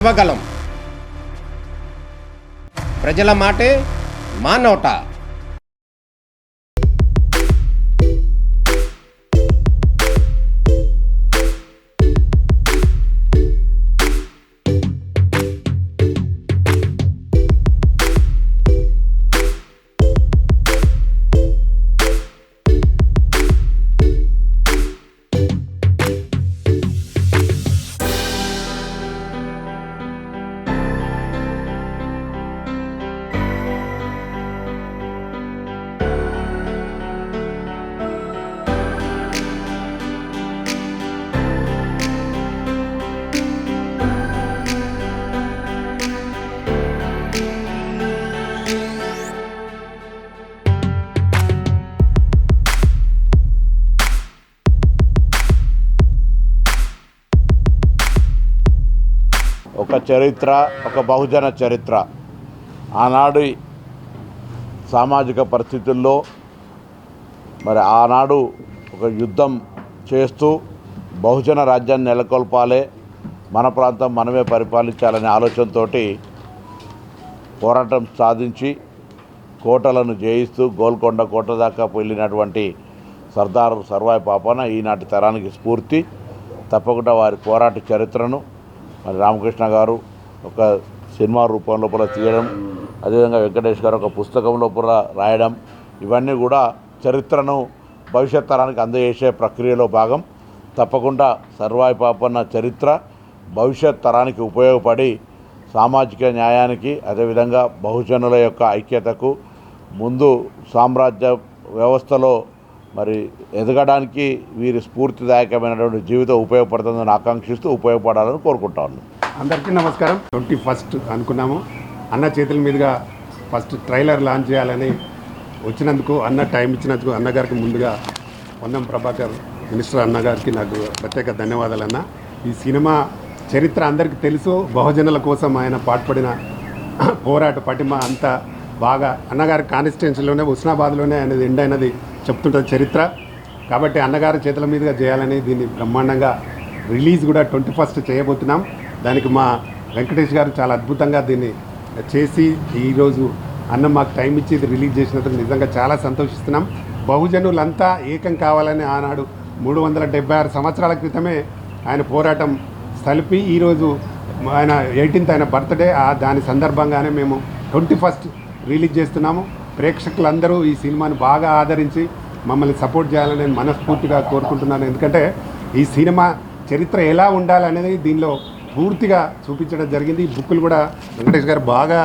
ఇవ్వగలం. ప్రజల మాటే మా నోట. ఒక చరిత్ర, ఒక బహుజన చరిత్ర. ఆనాడు సామాజిక పరిస్థితుల్లో మరి ఆనాడు ఒక యుద్ధం చేస్తూ బహుజన రాజ్యాన్ని నెలకొల్పాలి, మన ప్రాంతం మనమే పరిపాలించాలనే ఆలోచనతో పోరాటం సాధించి కోటలను జయిస్తూ గోల్కొండ కోట దాకా వెళ్ళినటువంటి సర్దార్ సర్వాయి పాపన్న ఈనాటి తరానికి స్ఫూర్తి. తప్పకుండా వారి పోరాట చరిత్రను మరి రామకృష్ణ గారు ఒక సినిమా రూపం లోపల తీయడం, అదేవిధంగా వెంకటేష్ గారు ఒక పుస్తకం లోపల రాయడం, ఇవన్నీ కూడా చరిత్రను భవిష్యత్ తరానికి అందజేసే ప్రక్రియలో భాగం. తప్పకుండా సర్వాయి పాపన్న చరిత్ర భవిష్యత్ తరానికి ఉపయోగపడి సామాజిక న్యాయానికి, అదేవిధంగా బహుజనుల యొక్క ఐక్యతకు, ముందు సామ్రాజ్య వ్యవస్థలో మరి ఎదగడానికి వీరి స్ఫూర్తిదాయకమైనటువంటి జీవితం ఉపయోగపడుతుందని ఆకాంక్షిస్తూ ఉపయోగపడాలని కోరుకుంటా ఉన్నాను. అందరికీ నమస్కారం. 21st అనుకున్నాము. అన్న చేతుల మీదుగా ఫస్ట్ ట్రైలర్ లాంచ్ చేయాలని వచ్చినందుకు, అన్న టైం ఇచ్చినందుకు అన్నగారికి ముందుగా పొన్నం ప్రభాకర్ మినిస్టర్ అన్నగారికి నాకు ప్రత్యేక ధన్యవాదాలు. అన్న, ఈ సినిమా చరిత్ర అందరికీ తెలుసు. బహుజనుల కోసం ఆయన పాటుపడిన పోరాట పటిమ అంతా బాగా అన్నగారి కాన్స్టిట్యున్సీలోనే, హుస్నాబాద్లోనే అనేది ఎండ్ అయినది చెప్తుంటుంది చరిత్ర. కాబట్టి అన్నగారి చేతుల మీదుగా చేయాలని దీన్ని బ్రహ్మాండంగా రిలీజ్ కూడా 21st చేయబోతున్నాం. దానికి మా వెంకటేష్ గారు చాలా అద్భుతంగా దీన్ని చేసి ఈరోజు అన్న మాకు టైం ఇచ్చి ఇది రిలీజ్ చేసినందుకు నిజంగా చాలా సంతోషిస్తున్నాం. బహుజనులంతా ఏకం కావాలని ఆనాడు 376 సంవత్సరాల క్రితమే ఆయన పోరాటం సలిపి ఈరోజు ఆయన 18th ఆయన బర్త్డే, దాని సందర్భంగానే మేము 21st రిలీజ్ చేస్తున్నాము. ప్రేక్షకులందరూ ఈ సినిమాను బాగా ఆదరించి మమ్మల్ని సపోర్ట్ చేయాలని నేను మనస్ఫూర్తిగా కోరుకుంటున్నాను. ఎందుకంటే ఈ సినిమా చరిత్ర ఎలా ఉండాలనేది దీనిలో పూర్తిగా చూపించడం జరిగింది. ఈ బుక్కులు కూడా వెంకటేష్ గారు బాగా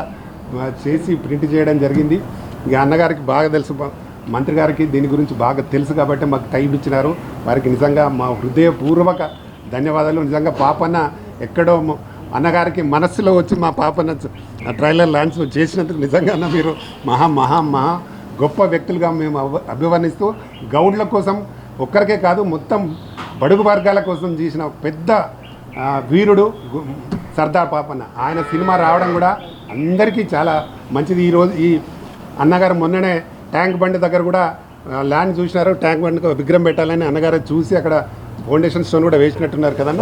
చేసి ప్రింట్ చేయడం జరిగింది. ఇక అన్నగారికి బాగా తెలుసు, మంత్రి గారికి దీని గురించి బాగా తెలుసు కాబట్టి మాకు టైం ఇచ్చినారు. వారికి నిజంగా మా హృదయపూర్వక ధన్యవాదాలు. నిజంగా పాపన్న ఎక్కడో అన్నగారికి మనస్సులో వచ్చి మా పాపన్న ట్రైలర్ లాంచ్ చేసినందుకు నిజంగా మీరు మహా మహా మహా గొప్ప వ్యక్తులుగా మేము అభివర్ణిస్తూ, గౌడ్ల కోసం ఒక్కరికే కాదు మొత్తం బడుగు వర్గాల కోసం చేసిన పెద్ద వీరుడు సర్దార్ పాపన్న. ఆయన సినిమా రావడం కూడా అందరికీ చాలా మంచిది. ఈరోజు ఈ అన్నగారు మొన్ననే ట్యాంక్ బండ్ దగ్గర కూడా ల్యాండ్ చూసినారు. ట్యాంక్ బండ్కి విగ్రహం పెట్టాలని అన్నగారు చూసి అక్కడ ఫౌండేషన్ స్టోన్ కూడా వేసినట్టున్నారు కదన్న.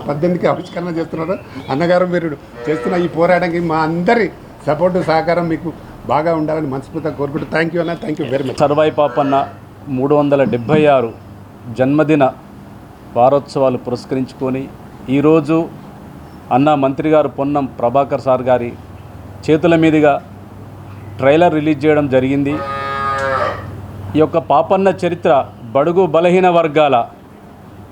18కి ఆవిష్కరణ చేస్తున్నారు. అన్నగారు మీరు చేస్తున్న ఈ పోరాటానికి మా అందరి సపోర్టు సహకారం మీకు బాగా ఉండాలని మనస్ఫూర్తిగా కోరుకుంటూ థ్యాంక్ యూ అన్న. Thank you very much. Sarvai Papanna 376 జన్మదిన వారోత్సవాలు పురస్కరించుకొని ఈరోజు అన్న మంత్రి గారు పొన్నం ప్రభాకర్ సార్ గారి చేతుల మీదుగా ట్రైలర్ రిలీజ్ చేయడం జరిగింది. ఈ యొక్క పాపన్న చరిత్ర బడుగు బలహీన వర్గాల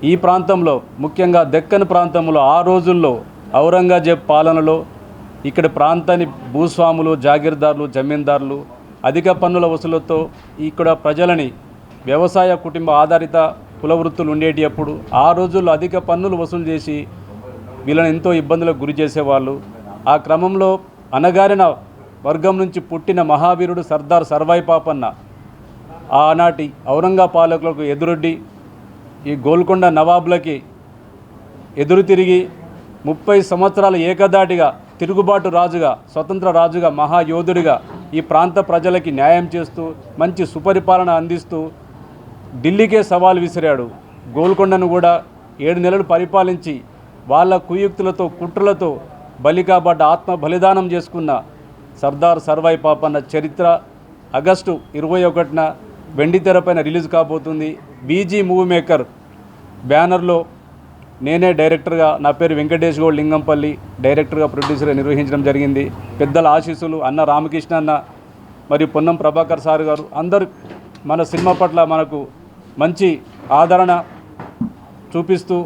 ఈ ప్రాంతంలో, ముఖ్యంగా దక్కన్ ప్రాంతంలో ఆ రోజుల్లో ఔరంగజేబ్ పాలనలో ఇక్కడి ప్రాంతాన్ని భూస్వాములు, జాగీర్దారులు, జమీందారులు అధిక పన్నుల వసూలతో ఇక్కడ ప్రజలని వ్యవసాయ కుటుంబ ఆధారిత కుల వృత్తులు ఉండేటప్పుడు ఆ రోజుల్లో అధిక పన్నులు వసూలు చేసి వీళ్ళని ఎంతో ఇబ్బందులకు గురి చేసేవాళ్ళు. ఆ క్రమంలో అణగారిన వర్గం నుంచి పుట్టిన మహావీరుడు సర్దార్ సర్వాయి పాపన్న ఆనాటి ఔరంగా పాలకులకు ఎదురొడ్డి ఈ గోల్కొండ నవాబులకి ఎదురు తిరిగి 30 సంవత్సరాల ఏకదాటిగా తిరుగుబాటు రాజుగా, స్వతంత్ర రాజుగా, మహాయోధుడిగా ఈ ప్రాంత ప్రజలకి న్యాయం చేస్తూ మంచి సుపరిపాలన అందిస్తూ ఢిల్లీకే సవాల్ విసిరాడు. గోల్కొండను కూడా 7 నెలలు పరిపాలించి వాళ్ళ కుయుక్తులతో కుట్రలతో బలి కాబడ్డ ఆత్మ బలిదానం చేసుకున్న సర్దార్ సర్వాయి పాపన్న చరిత్ర ఆగస్టు 21న వెండితెరపైన రిలీజ్ కాబోతుంది. బీజీ మూవీ మేకర్ బ్యానర్లో నేనే డైరెక్టర్గా, నా పేరు వెంకటేష్ గౌడ్ లింగంపల్లి, డైరెక్టర్గా ప్రొడ్యూసర్గా నిర్వహించడం జరిగింది. పెద్దల ఆశీస్సులు అన్న రామకృష్ణ అన్న మరియు పొన్నం ప్రభాకర్ సార్ గారు అందరూ మన సినిమా పట్ల మనకు మంచి ఆదరణ చూపిస్తూ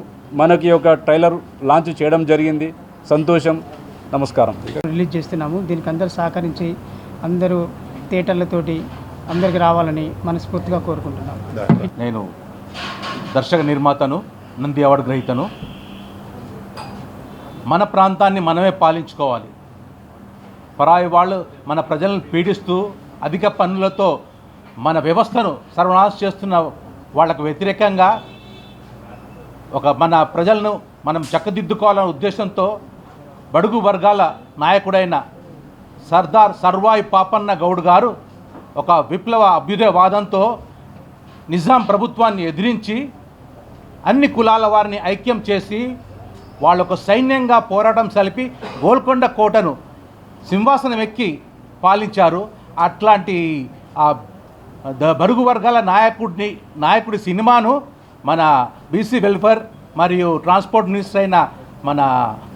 మనకి ఒక ట్రైలర్ లాంచ్ చేయడం జరిగింది. సంతోషం. నమస్కారం. రిలీజ్ చేస్తున్నాము. దీనికి అందరూ సహకరించి అందరూ థియేటర్లతోటి అందరికి రావాలని మనస్ఫూర్తిగా కోరుకుంటున్నాము. నేను దర్శక నిర్మాతను, నంది అవార్డు గ్రహీతను. మన ప్రాంతాన్ని మనమే పాలించుకోవాలి. పరాయి వాళ్ళు మన ప్రజలను పీడిస్తూ అధిక పన్నులతో మన వ్యవస్థను సర్వనాశం చేస్తున్న వాళ్లకు వ్యతిరేకంగా మన ప్రజలను మనం చక్కదిద్దుకోవాలనే ఉద్దేశంతో బడుగు వర్గాల నాయకుడైన సర్దార్ సర్వాయి పాపన్న గౌడ్ గారు ఒక విప్లవ అభ్యుదయవాదంతో నిజాం ప్రభుత్వాన్ని ఎదిరించి అన్ని కులాల వారిని ఐక్యం చేసి వాళ్ళొక సైన్యంగా పోరాటం సలిపి గోల్కొండ కోటను సింహాసనం ఎక్కి పాలించారు. అట్లాంటి బడుగు వర్గాల నాయకుడి సినిమాను మన బీసీ వెల్ఫేర్ మరియు ట్రాన్స్పోర్ట్ మినిస్టర్ అయిన మన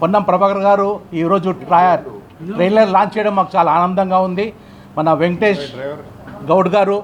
పొన్నం ప్రభాకర్ గారు ఈరోజు ట్రైలర్ లాంచ్ చేయడం మాకు చాలా ఆనందంగా ఉంది. మన వెంకటేష్ గౌడ్ గారు